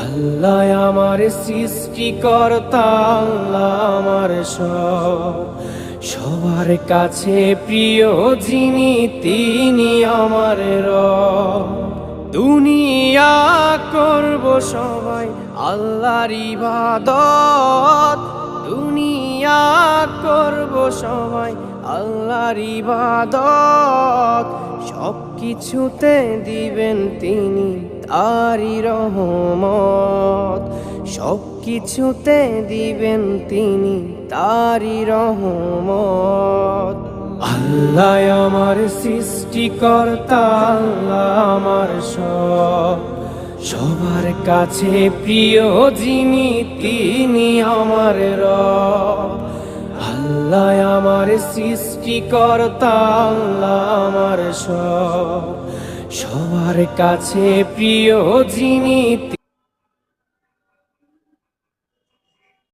আল্লাহ আমার সৃষ্টিকর্তা, আল্লাহ আমার সবার কাছে প্রিয় যিনি তিনি আমার রব। দুনিয়া করব সবাই আল্লাহর ইবাদত, দুনিয়া করব সবাই আল্লাহর ইবাদত। সব কিছুতে দিবেন তিনি তারি রহমত, সব কিছুতে দিবেন তিনি তারি রহমত। আল্লাহ আমার সৃষ্টিকর্তা, আল্লাহ আমার সবার কাছে প্রিয় যিনি তিনি আমার রব। আল্লাহ আমার সৃষ্টিকর্তা, আল্লাহ আমার সবার কাছে প্রিয় যিনি